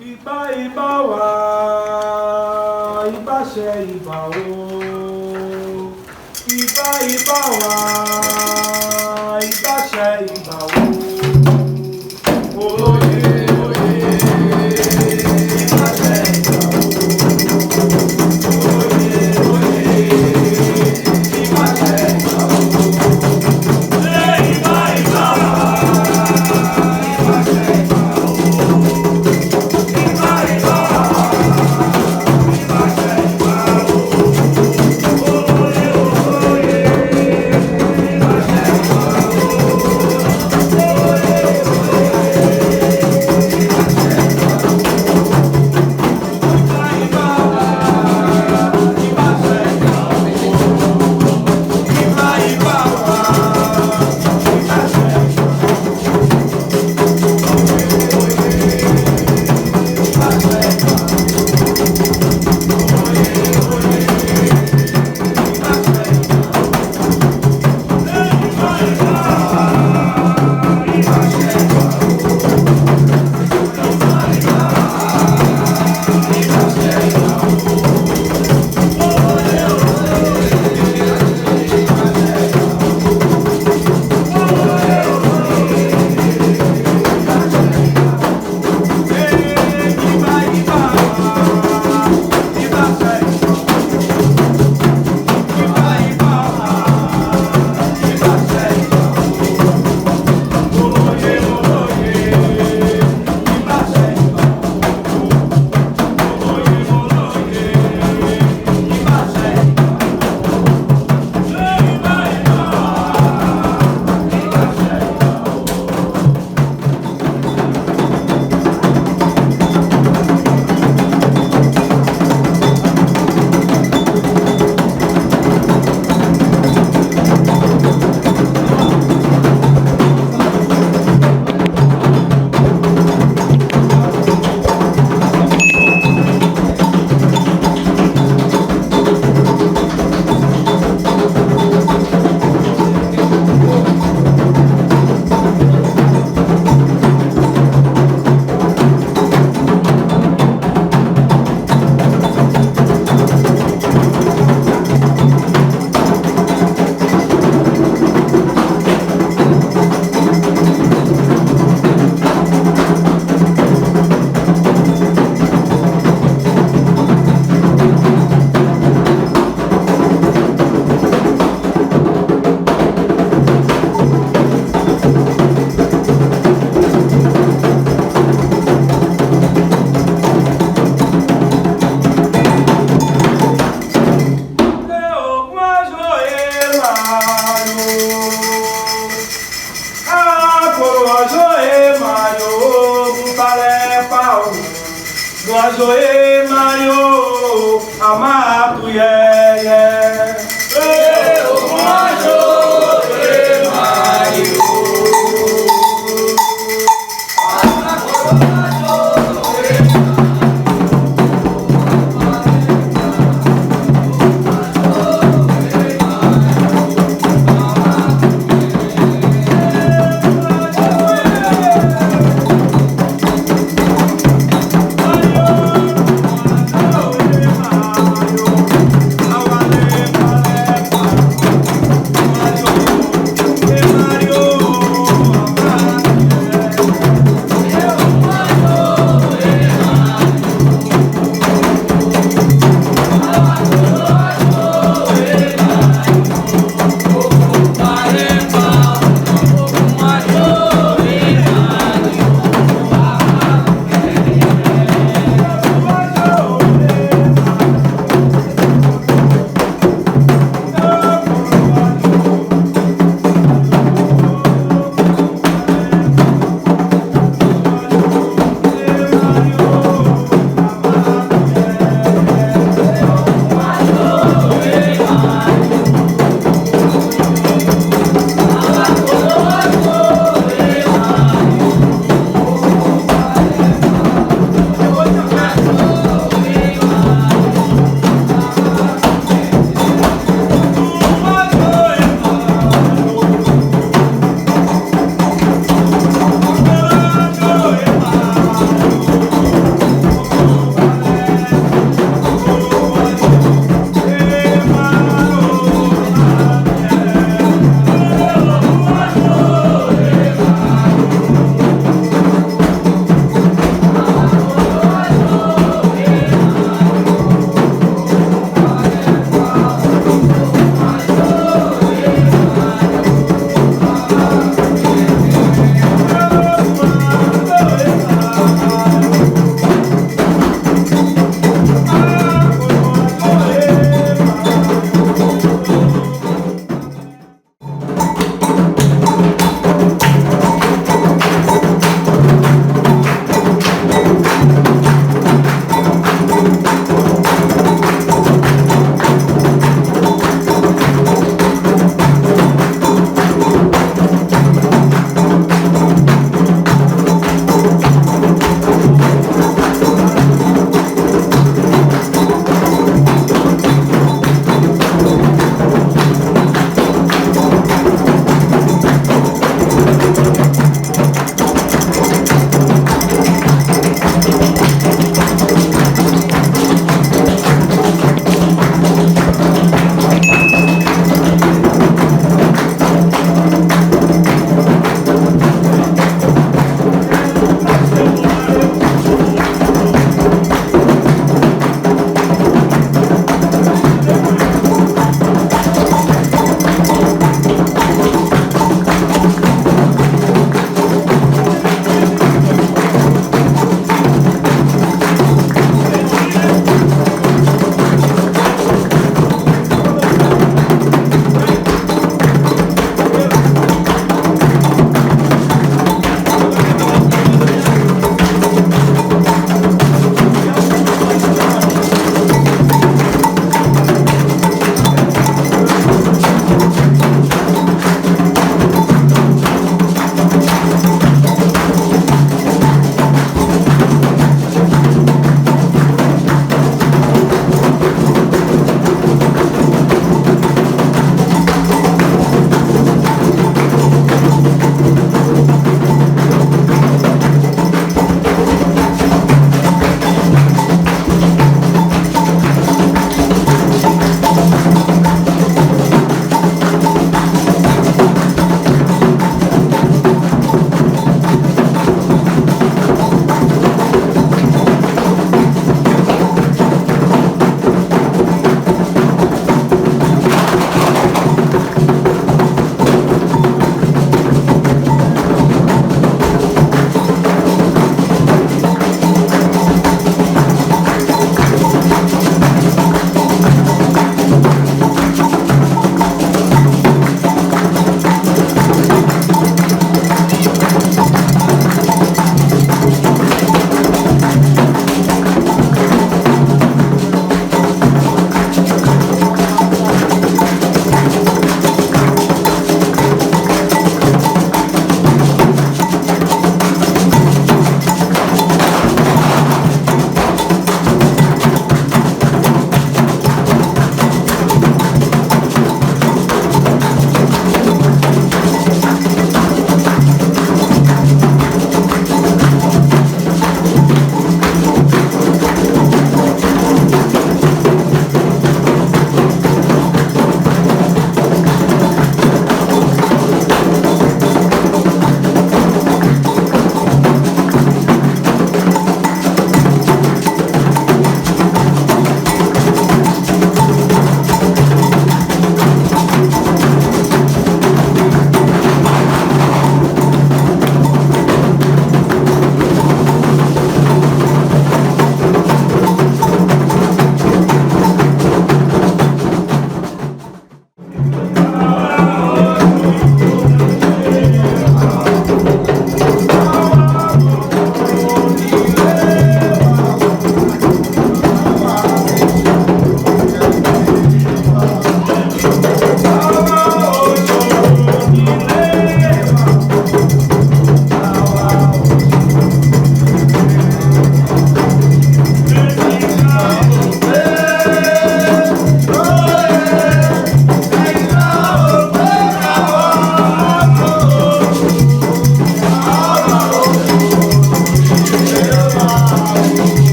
Iba iba wa, iba ṣe iba o. Iba iba wa, iba ṣe iba o. Oye oye, iba ṣe iba o. Oye oye, iba ṣe iba o. Iba iba wa, iba ṣe iba o.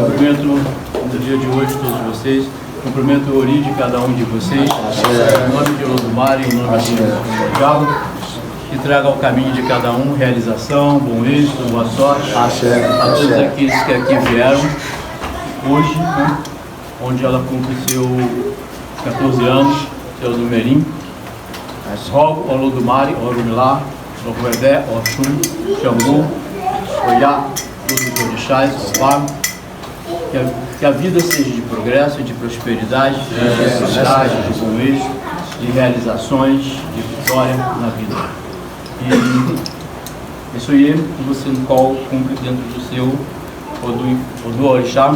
Cumprimento no dia de hoje todos vocês, cumprimento o Ori de cada um de vocês, em nome de Odun Merinlá, em nome de Sonhado, que traga ao caminho de cada um realização, bom êxito, boa sorte a todos aqueles que aqui vieram hoje, né, onde ela cumpre seus 14 anos, seu Odun Merinlá. Rogo ao Odun Merinlá, Obrigação, Olosun, Xangô, Oyá, todos os Orixás, que a vida seja de progresso, de prosperidade, de felicidade, de bom êxito, de realizações, de vitória na vida. E isso aí, você no qual cumpre dentro do seu Odun Orixá,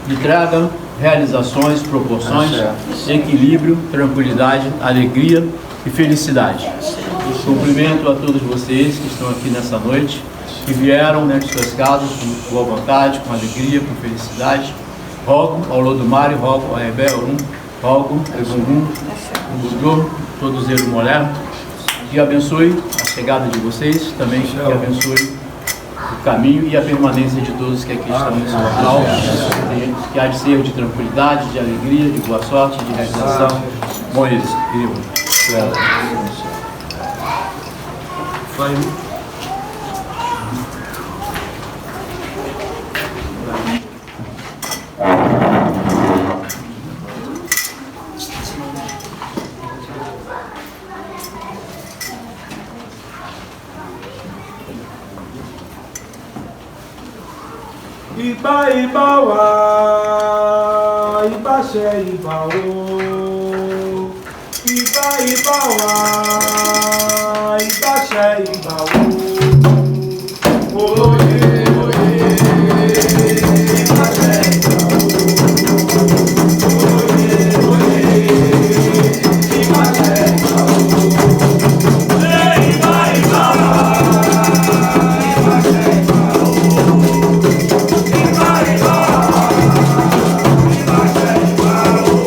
lhe traga realizações, proporções, equilíbrio, tranquilidade, alegria e felicidade. Cumprimento a todos vocês que estão aqui nessa noite, que vieram, né, de suas casas com boa vontade, com alegria, com felicidade. Rogo ao Odun Merinlá, rogo ao Ebé, rogo ao Egungun, o Budô, todos eles mulher, que abençoe a chegada de vocês, também que abençoe o caminho e a permanência de todos que aqui estão nesse local, que há de ser de tranquilidade, de alegria, de boa sorte, de realização. Bom isso, querido. Iba iba wa, iba ṣe iba o. Iba iba wa, iba ṣe iba o. Oye oye, iba ṣe iba o. Oye oye, iba ṣe iba o. Iba iba wa, iba ṣe iba o.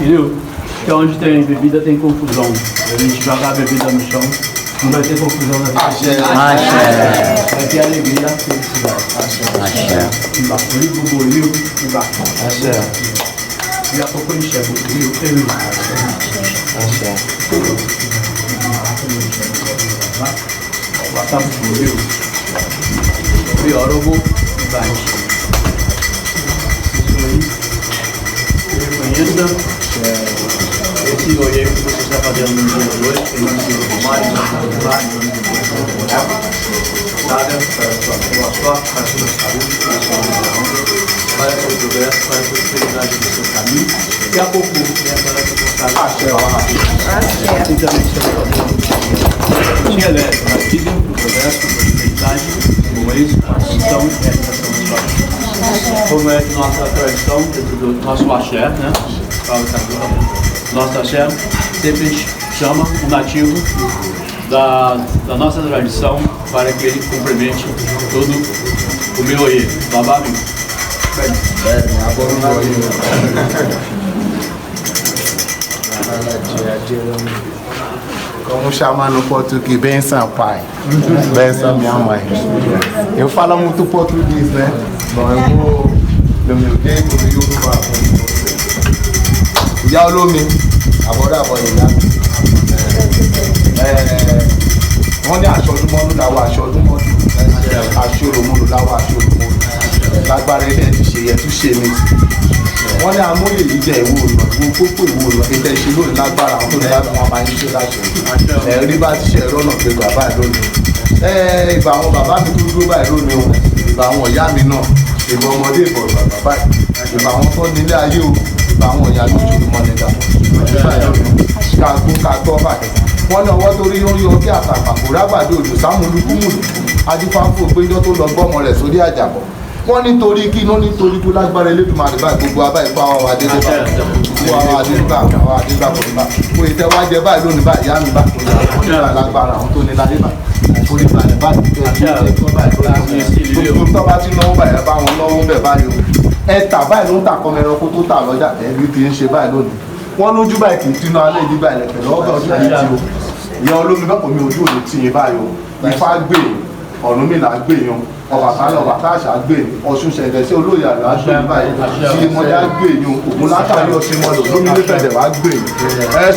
Viu? Que onde tem bebida tem confusão. A gente jogar a bebida no chão, não vai ter confusão na vida. Vai ter alegria, felicidade. Embaixo, bolinho, embaixo. E a pouco ele chega, o rio, ele Passamos por rio. Biólogo, embaixo. Isso aí. Reconheça esse olheiro que você está fazendo no dia de hoje, que não se arrumar, não se arrumar, não se arrumar. Nada para a sua sorte, para a sua saúde, para a sua vida, para o seu progresso, para a prosperidade do seu caminho. E a pouco, para a sua vontade. Assim também estamos fazendo. Tinha elétrico, na vida, no progresso, na prosperidade, no êxito, na função e realização dos sonhos. Como é que nossa tradição, dentro do nosso axé, né? Nosso axé sempre chama o nativo da nossa tradição para que ele cumprimente todo o meu aí, Babalorisa. Como chamar no português? Benção, pai. Benção, minha mãe. Eu falo muito português, né? Bom, eu vou do meu tempo, do Yoruba. Iyalorisa, agora vou ir lá. Wọ́n ní aṣọ ọdún mọ́nú làwọn aṣọ ọdún mọ́nú. Aṣọ òmùlò làwọn aṣọ òmùlò. Lágbára ilé ẹ̀ ti ṣe yẹ tún ṣe mí. Wọ́n ní amóyè yìí jẹ́ ìwò ìlọ, ìwò pópó ìwò ìlọ, ètò ìṣe lónìí lágbára àwọn tó ní láti wọn máa ń ṣe láṣẹ. Ẹ̀rí bá ti ṣe ẹ̀rọ náà pé bàbá ẹ̀ lónìí. Ìgbà àwọn bàbá mi tó dúró báyìí lónìí o, ìgbà àwọn ìyá mi náà, ìgbà ọmọdé ìbọ̀ bàbá báyìí, ìgbà àwọn tó nílé ayé o, ìgbà àwọn ìyá lójú ni wọ́n nígbà. Kàgbó báyìí. Wọ́n ní ọwọ́ torí ó rí ọkí àtàpà kò rágbàdo òjò sámúlùkúmùlù adífáfó péjọ tó lọ gbọ́mọ rẹ̀ sórí àjàbọ̀. Wọ́n nítorí kí iná nítorí tó lágbára Elédùmarè báyìí gbogbo abá ìfọ àwọn adélébà gbogbo àwọn adélébà kò ní bá kò ìtẹ́ wá jẹ báyìí lónìí báyìí ìyá mi bá kò ní bá lágbára àwọn tó ní láyé báyìí kò ní balẹ̀ báyìí gbogbo tó bá ti náwó báyìí bá wọn náwó bẹ̀ báyìí o ẹ̀ta báyìí ló ń tà kọ́mọ ẹranko tó tà lọ́jà ẹ̀rí ti ń ṣe báyìí lónìí. Wọ́n lójú báyìí kì í tinú alẹ́ ìdí báyìí lẹ̀kẹ̀ lọ́wọ́ bẹ́ẹ̀ ojú kì í ti o ìyá olómi bẹ́ẹ̀ kò mi ojú òní tì yín báyìí o Ifá gbé Ọ̀rúnmìlà gbé yan Ọbàtálá àṣà gbé Ọ̀ṣun ṣẹ̀ǹgẹ̀ sí olóyè àlọ́ gbé báyìí tí mọ́jà gbé yan Ògún látàrí ọ̀sìn mọ́lò lómi nífẹ̀ẹ́dẹ̀ wá gbé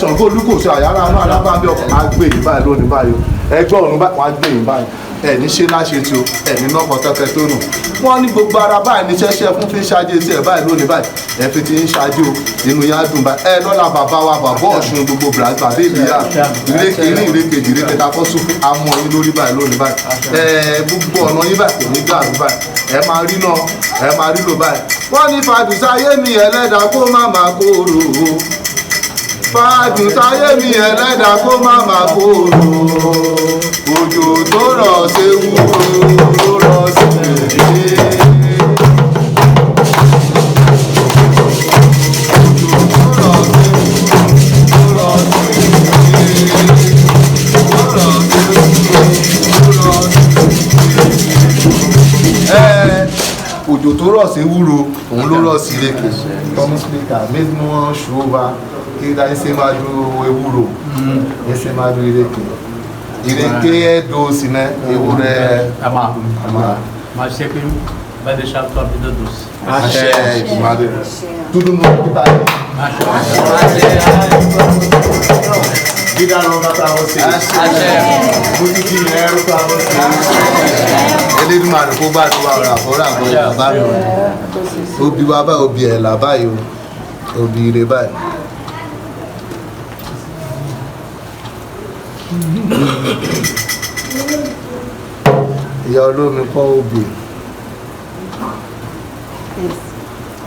Ṣàngó Olúkòso àyàrá àánú alábàámbẹ́ ọkọ̀ á gbé yín báyìí lónìí báyìí ẹgbẹ́ ọ̀run wá gbé yín báyìí ẹni ṣe láṣẹ tí o ẹni náà kọ tẹfẹ tó nù. Wọ́n ní gbogbo ara báyìí ní ṣẹṣẹ fún fi ń ṣáájú etí ẹ báyìí lónìí báyìí ẹ fi ti ń ṣáájú o inú yá dùn báyìí lọ́la bàbá wa bàbá Ọ̀ṣun gbogbo Brasil bàbá Elias ìrèké ní ìrèké ìrèké ta kọ́ sófin amọ̀ yín lórí báyìí lónìí báyìí gbogbo ọ̀nà yín báyìí kò ní dàrú báyìí ẹ máa rí náà ẹ máa rí lò báyìí. Wọ́n ní fàdùsáyé mi ẹlẹ́dà kó má máa kóró fàdùsáyé mi ẹlẹ́dà kó má máa kóró òjò tó rọ̀ ṣe wúro tó rọ̀ ṣe èdè. Òjò tó rọ̀ sí wúro òun ló rọ̀ sí lékè tọ́mú sílíkà mesmo chuva que dá esse madu ewúro esse madu ilékè ilékè é doce, né? Ewúro é amargo. Mas sempre vai deixar a tua vida doce. Axé, todo mundo que tá aí. Axé. Vida longa pra vocês. Muito dinheiro pra vocês. Ele mano, kó gbàdúrà fọ́ra àgbọ̀ bàbá mi. Obi wa báyìí, obi ẹ̀ là báyìí o. Obi ire báyìí. Ìyá olómi kọ́ obì.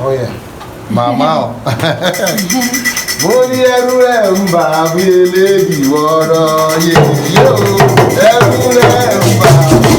Ọyẹ, màmá ọ̀. Mo ní ẹrú ẹ̀ ń bà bí eléyìí wọ́rọ̀ yèyí yóò. Ẹrú ẹ̀ ń bà bí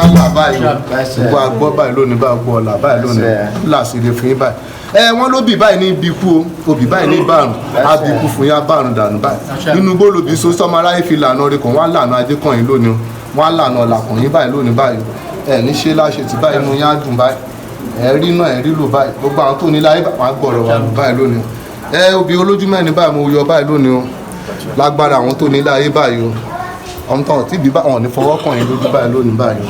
gbogbo agbọ́ báyìí lónìí bá gbọ́ ọ̀la báyìí lónìí láṣìírí fún yín báyìí wọ́n ló bì báyìí ní ibi kú o òbí báyìí ní bàrùn abikú fún yín bàrùn dànù báyìí nínú gbólóbi so sọmọ aráyé fi lànà orí kan wọ́n á lànà ajé kan yín lónìí wọ́n á lànà ọ̀là kan yín báyìí lónìí báyìí ní ṣe láṣẹ tí báyìí inú yín á dùn báyìí rí náà rí lò báyìí gbogbo àwọn tó ní láyé wọ́n á gbọ́dọ̀ wà lù báyìí lónìí obì olójú mẹ́rin báyìí mo yọ báyìí lónìí o lágbára àwọn tó ní láyé báyìí o ọmọ tán tí bí wọn ní fọwọ́ kàn yín lójú báyìí lónìí báyìí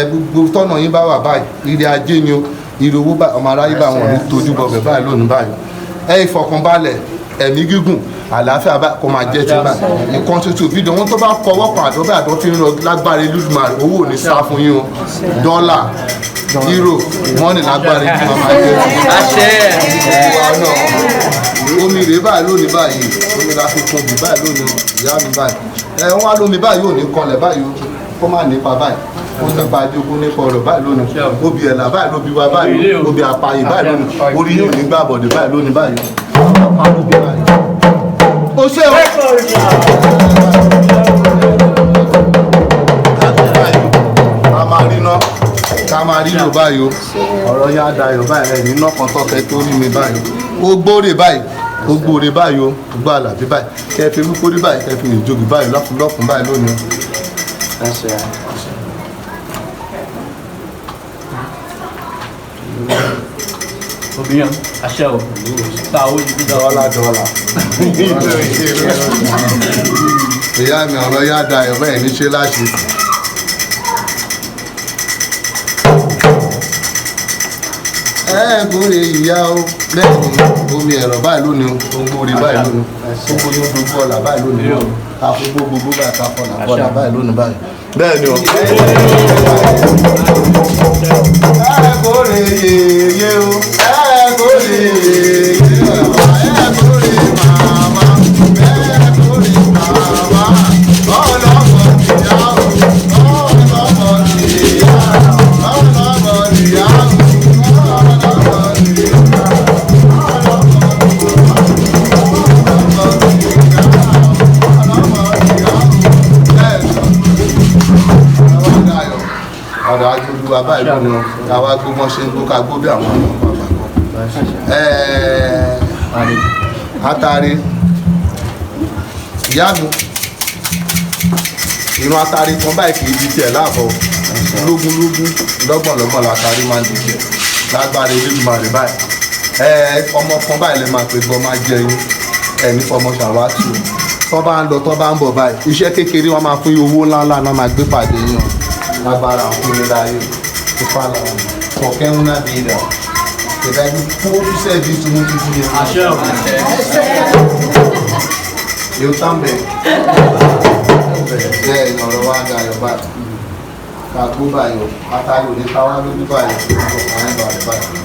gbogbo tọ́nà yín bá wà báyìí ire ajé ni o ire owó báyìí ọmọ aráyé bá wọn ní tójú bọ̀bẹ̀ báyìí lónìí báyìí ìfọkànbalẹ̀ ẹ̀mí gígùn àlàáfíà báyìí kò máa jẹ́ ti báyìí nǹkan tuntun fídíò wọn tó bá fọwọ́ kàn àdọ́bẹ̀ àdọ́ fi ń lọ lágbára Olódùmarè owó ò ní sá fún yín o dọ́là euro mọ́nì lágbára ìdí máa jẹ́ omi rèé báyìí lónìí báyìí omi la fi kún bì báyìí lónìí ìyá mi báyìí wọ́n á lómi báyìí ò ní kanlẹ̀ báyìí kó má nípa báyìí kó nípa adé kó nípa ọ̀rọ̀ báyìí lónìí obì ẹ̀là báyìí lóbi wa báyìí obì àpàyè báyìí lónìí orí yóò ní gbà bọ̀dẹ̀ báyìí lónìí báyìí ó ṣe o. a máa rí ná ká máa rí lò báyìí o ọ̀rọ̀ yá dayọ̀ báyìí ẹ̀ nínú ọkàn tọ́kẹ́ tó rí mi báyìí ó gbóòrè báyìí ó gbóòrè báyìí o gbọ́ àlàbí báyìí kẹ́ fi rúkó rí báyìí kẹ́ fi lè jogi báyìí lọ́kùnlọ́kùn báyìí lónìí. Obìnrin àṣẹ o ta owó ibi dọ́là. ìyá mi ọ̀rọ̀ yá dayọ̀ bẹ́ẹ̀ ní ṣe láṣẹ. Gbóòrè ìyá o lẹ́yìn omi ẹ̀rọ báyìí lónìí o gbóòrè báyìí lónìí gbogbo yóò gbogbo ọ̀là báyìí lónìí o àfọgbó gbogbo báyìí káfọ́nà bọ́là báyìí lónìí báyìí. bẹ́ẹ̀ ni o. Gbóòrè yèyé o gbóòrè yèyé o gbóòrè màmá gbóòrè màmá ọlọ́mọ ìyá o ọlọ́mọ ìyá ọlọ́mọ ìyá o. ọ̀dọ̀ agbójú wa báyìí lónìí àwa gbogbo ṣe ń gbó ká gbó bí àwọn ọmọ àgbàgbọ́ atari ìyá mi ìran atari kan báyìí kì í di tiẹ̀ láàbọ̀ lógúnlógún lọ́gbọ̀nlọ́gbọ̀n látàrí máa ń di tiẹ̀ lágbára Olódùmarè báyìí ọmọ kan báyìí lè máa pè bọ́ máa jẹ yín ẹ̀mí fọmọ ṣàwátì o tọ́ bá ń lọ tọ́ bá ń bọ̀ báyìí iṣẹ́ kékeré wọn máa fún owó ńláńlá náà máa gbé pàdé yín lágbára àwọn ìlera yìí tó fàlà kọ̀kẹ́ ń náà bí ìdá ìdá ibi kó sẹ́ẹ̀bì tí wọ́n ti fi yẹn. àṣẹ ò yóò tán bẹ́ẹ̀ bẹ́ẹ̀ ni ọ̀rọ̀ wa ga ayọ̀ báyìí ká gbó báyìí àtàrí òní káwá lójú báyìí ọ̀rọ̀ ń bá rẹ̀ báyìí.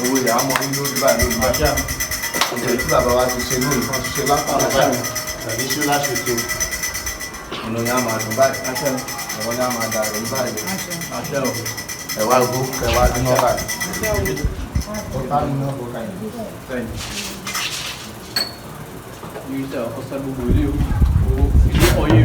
owó ìyá mọ ní lórí báyìí lórí báyìí ọ̀sẹ̀ tí bàbá wa ti ṣe lórí kan ṣiṣẹ́ lápapọ̀ báyìí tàbí ṣé láṣetò ọ̀nà yẹn á máa dùn báyìí ẹ̀wọ̀n yẹn á máa dà rẹ̀ báyìí ẹ̀wà gbó ẹ̀wà dúná báyìí ọ̀tá nínú ọ̀pọ̀ káyìí. Isso, eu posso saber o bolho, o olho,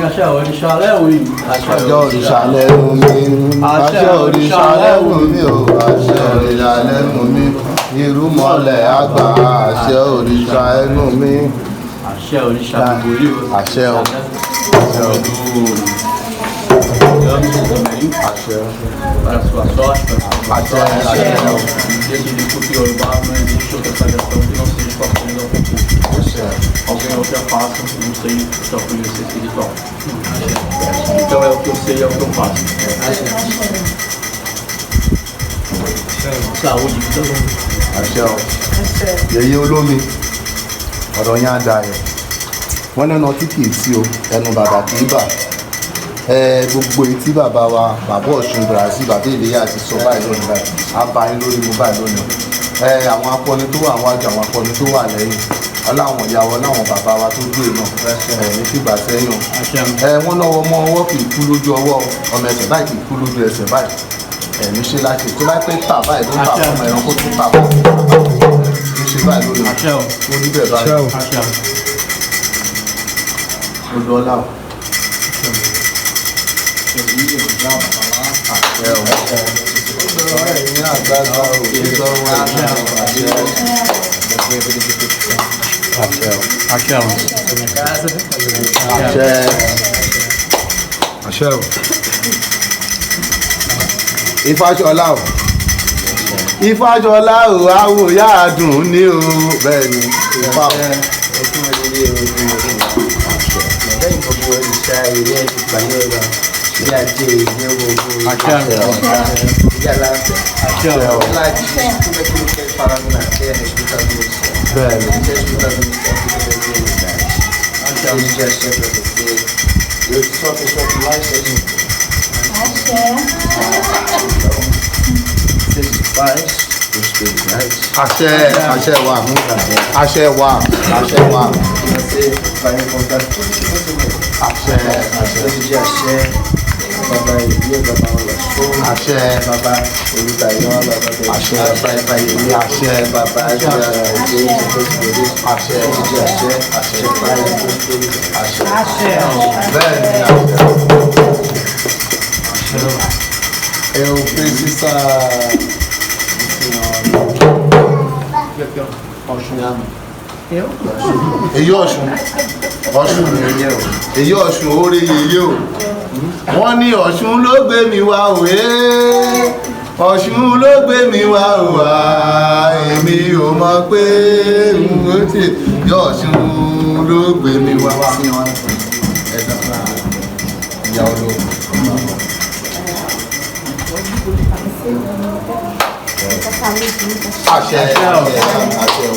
Àṣẹ òrìṣà lẹ́wìn. Àṣẹ òrìṣà lẹ́nu mi. Àṣẹ òrìṣà lẹ́nu mi o. Àṣẹ òrìṣà lẹ́nu mi. Irúmọlẹ̀ àgbà. Àṣẹ òrìṣà ẹnu mi. Àṣẹ òrìṣà gbogbo rí o. Àṣẹ o. Àṣẹ o. Àṣẹ. Para a sua sorte, para a sua Àṣẹ. Àṣẹ o. Desde o que Yorùbá não existe outra seleção que não seja correspondendo ao concurso. Alguém outra faça, não sei, só conhecer espiritual. Então é o que eu sei, é o que eu faço. Saúde, Àṣẹ o. Yèyé olómi. Ọ̀rọ̀ yẹn á dayọ̀. Wọ́n lẹ́nu ọtí kì í tí o, ẹnu bàbá kì í bà. Gbogbo etí bàbá wa, bàbá Ọ̀ṣun Brasil, bàbá Elias ti sọ báyìí lónìí báyìí. A bá yín lórí mo báyìí lónìí. Àwọn akọni tó wà wájú, àwọn akọni tó wà lẹ́yìn. Ọláwọn ìyàwó láwọn bàbá wa tó dúró náà ní fìgbà sẹ́yìn. Wọ́n lọ́wọ́ ọmọ ọwọ́ kì í kú lójú ọwọ́, ọmọ ẹsẹ̀ báyìí kì í kú lójú ẹsẹ̀ báyìí. Ẹ̀mí ṣe láti tó bá pẹ́ tà báyìí tó ń tà fún ọmọ ẹranko tó tà fún ní ṣe báyìí lónìí. Mo ní bẹ́ẹ̀ báyìí. Olùọlá o. Ẹ̀yin àgbàgbà òṣèlú wa àṣẹ o. Ifáṣọlá o. Ifáṣọlá o, àwò yá àdùn ní o. Bẹ́ẹ̀ ni Ifá o. Lẹ́yìn gbogbo ìṣá ilé ìpàlẹ́ wa, ilé ajé ìdí gbogbo ìṣá aláṣẹ láti kúlẹ̀kúlẹ̀ kẹ́ faramina kẹ́ ẹ̀ṣẹ̀ta tó ṣe. Bẹ́ẹ̀ ni. Ẹ̀ṣẹ̀ta tó ṣe kúlẹ̀ kẹ́ ìgbà. Àṣẹ ìjẹ́ ṣẹ́fẹ̀ tó ṣe. Yóò ti sọ́ọ̀tì láìṣẹ́ ní. Àṣẹ àṣẹ wa àṣẹ wa àṣẹ wa àṣẹ àṣẹ bàbá ìdílé bàbá Olosun àṣẹ bàbá Omiekundayo bàbá àṣẹ bàbá ìdílé àṣẹ bàbá àṣẹ àṣẹ àṣẹ àṣẹ bẹ́ẹ̀ ni àṣẹ o precisa èyí Ọ̀ṣun èyí Ọ̀ṣun oore yèyé o wọ́n ní Ọ̀ṣun ló gbé mi wá òwe Ọ̀ṣun ló gbé mi wá òwà èmi ò mọ̀ pé Ọ̀ṣun ló gbé mi wá wá ìyá olóògùn. Axé,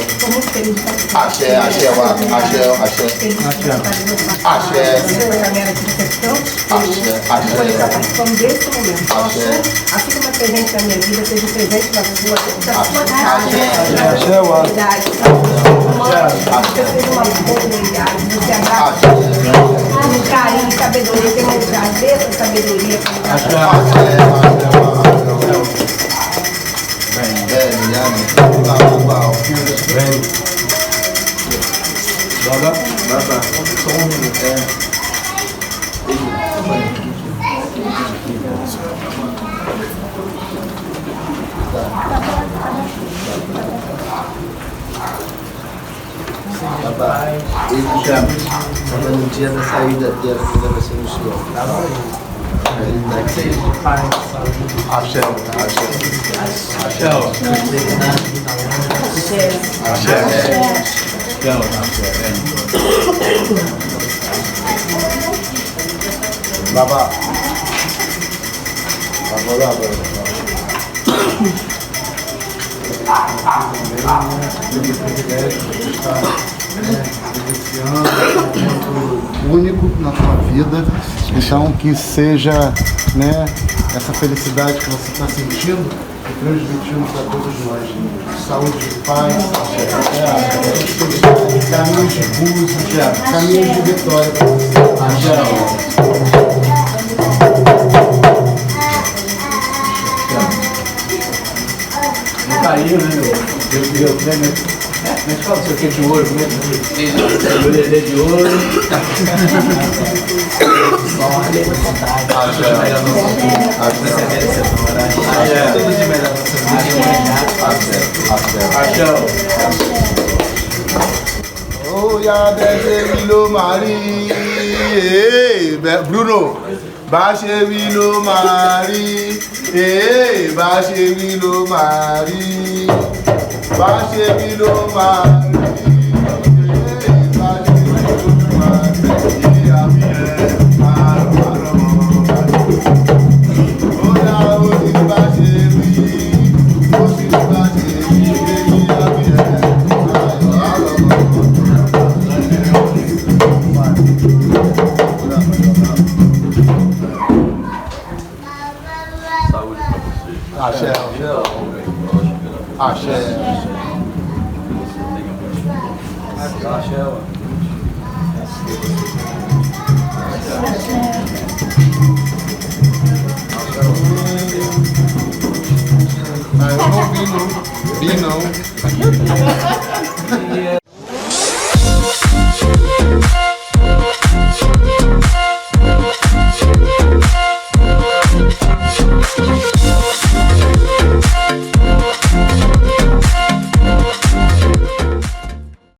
Estou muito feliz de participar. axé, axé, axé. Feliz de estar fazendo parte Axé. dessa galera de recepção. Axé, Por estar participando desse momento. Axé. Assim como é presente na minha vida, seja presente na sua casa. Axé, ó. Que eu seja uma boa mulher, você abraça com carinho, sabedoria, tem uma dessa sabedoria. Estava no dia da saída dele, a vida vai ser no senhor. Ele está aqui. Axé, Axé, ó. Babá. Único na sua vida, então que seja, né, essa felicidade que você está sentindo e transmitindo para todos nós. Saúde, paz, caminhos de luz, caminhos de vitória para você. Não caiu, né, meu? Como é que fala? Isso aqui é de ouro, né? Orelha de ouro. Bruno, baixe vino Mari, baixe vino Mari, baixe vino Mari. Axé. Axé. Eu não vi não.